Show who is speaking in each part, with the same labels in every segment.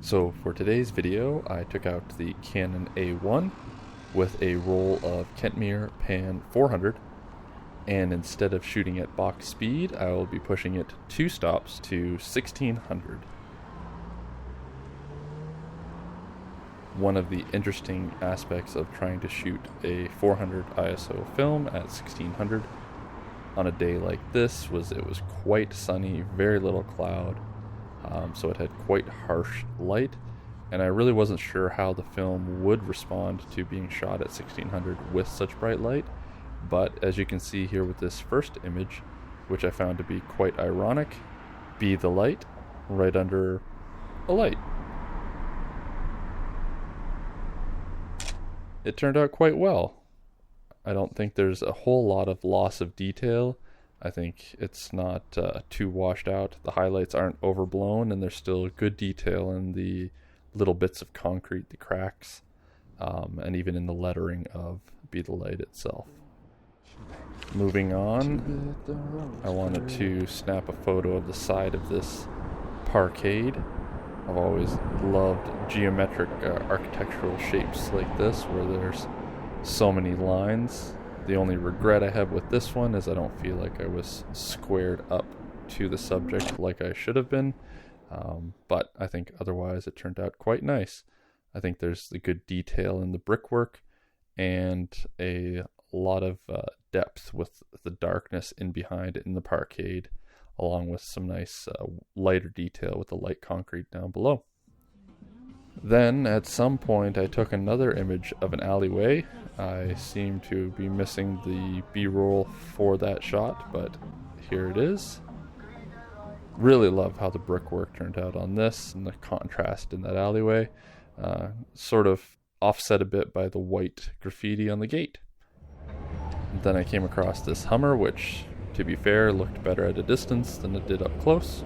Speaker 1: So for today's video, I took out the Canon A1 with a roll of Kentmere Pan 400, and instead of shooting at box speed, I will be pushing it 2 stops to 1600. One of the interesting aspects of trying to shoot a 400 ISO film at 1600 on a day like this was it was quite sunny, very little cloud, so it had quite harsh light, and I really wasn't sure how the film would respond to being shot at 1600 with such bright light. But as you can see here with this first image, which I found to be quite ironic, be the light right under a light. It turned out quite well. I don't think there's a whole lot of loss of detail. I think it's not too washed out. The highlights aren't overblown, and there's still good detail in the little bits of concrete, the cracks, and even in the lettering of Be the Light itself. Moving on, I wanted to snap a photo of the side of this parkade. I've always loved geometric architectural shapes like this where there's so many lines. The only regret I have with this one is I don't feel like I was squared up to the subject like I should have been, but I think otherwise it turned out quite nice. I think there's the good detail in the brickwork and a lot of depth with the darkness in behind in the parkade, along with some nice lighter detail with the light concrete down below. Then at some point I took another image of an alleyway. I seem to be missing the B-roll for that shot, but here it is. Really love how the brickwork turned out on this and the contrast in that alleyway. Sort of offset a bit by the white graffiti on the gate. Then I came across this Hummer, which, to be fair, looked better at a distance than it did up close.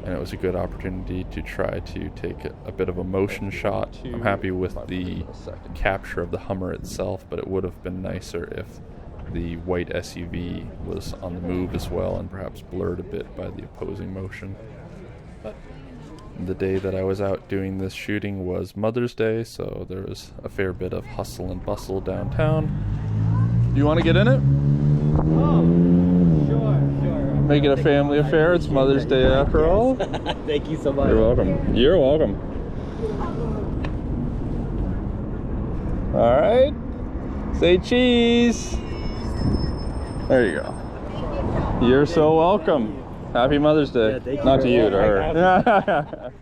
Speaker 1: And it was a good opportunity to try to take a bit of a motion shot. I'm happy with the capture of the Hummer itself, but it would have been nicer if the white SUV was on the move as well and perhaps blurred a bit by the opposing motion. But the day that I was out doing this shooting was Mother's Day, so there was a fair bit of hustle and bustle downtown. Do you want to get in it?
Speaker 2: Oh, sure.
Speaker 1: Make it a family affair. It's Mother's Day after all.
Speaker 2: Thank you so much.
Speaker 1: You're welcome. You're welcome. All right. Say cheese. There you go. You're so welcome. Happy Mother's Day.
Speaker 2: Yeah, thank you.
Speaker 1: Not to you, to her.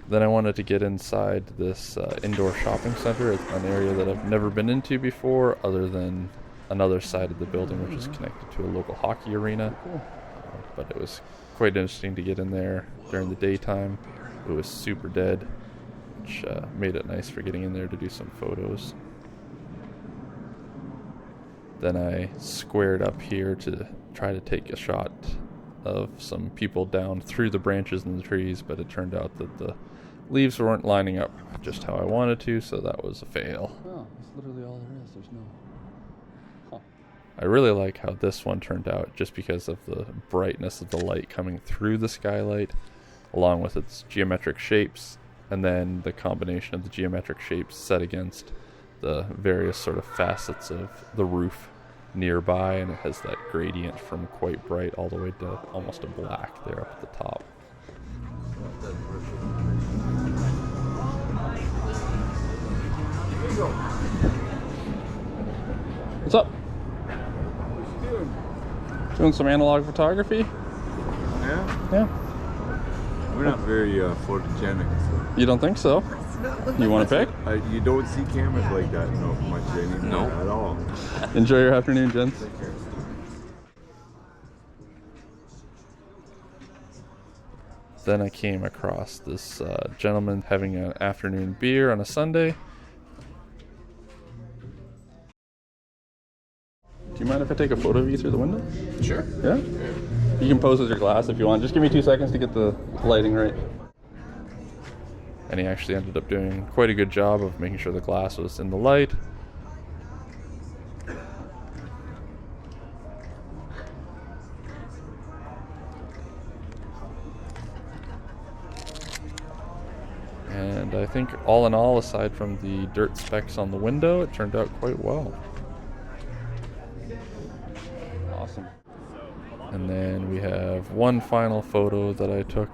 Speaker 1: Then I wanted to get inside this indoor shopping center. It's an area that I've never been into before, other than another side of the building, which is connected to a local hockey arena. But it was quite interesting to get in there during the daytime. It was super dead, which made it nice for getting in there to do some photos. Then I squared up here to try to take a shot of some people down through the branches and the trees, but it turned out that the leaves weren't lining up just how I wanted to, so that was a fail.
Speaker 2: Oh, that's literally all there is. There's no...
Speaker 1: I really like how this one turned out just because of the brightness of the light coming through the skylight, along with its geometric shapes, and then the combination of the geometric shapes set against the various sort of facets of the roof nearby, and it has that gradient from quite bright all the way to almost a black there up at the top. What's up? Doing some analog photography?
Speaker 3: Yeah?
Speaker 1: Yeah.
Speaker 3: We're not very photogenic. So.
Speaker 1: You don't think so? You want to pick?
Speaker 3: You don't see cameras like that much anymore at all.
Speaker 1: Enjoy your afternoon, gents.
Speaker 3: Take care.
Speaker 1: Then I came across this gentleman having an afternoon beer on a Sunday. Do you mind if I take a photo of you through the window?
Speaker 3: Sure.
Speaker 1: Yeah? You can pose with your glass if you want. Just give me 2 seconds to get the lighting right. And he actually ended up doing quite a good job of making sure the glass was in the light. And I think all in all, aside from the dirt specks on the window, it turned out quite well.
Speaker 2: Awesome.
Speaker 1: And then we have one final photo that I took.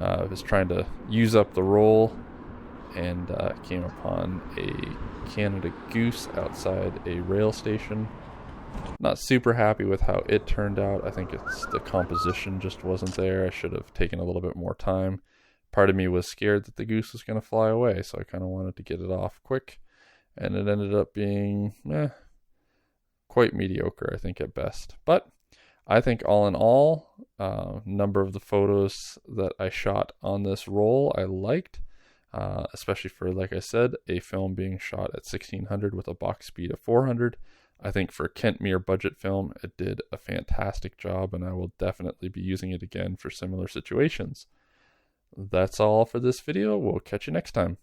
Speaker 1: I was trying to use up the roll and came upon a Canada goose outside a rail station. Not super happy with how it turned out. I think it's the composition just wasn't there. I should have taken a little bit more time. Part of me was scared that the goose was going to fly away, so I kind of wanted to get it off quick. And it ended up being quite mediocre, I think, at best. But I think all in all, number of the photos that I shot on this roll I liked, especially for, like I said, a film being shot at 1600 with a box speed of 400. I think for Kentmere budget film, it did a fantastic job, and I will definitely be using it again for similar situations. That's all for this video. We'll catch you next time.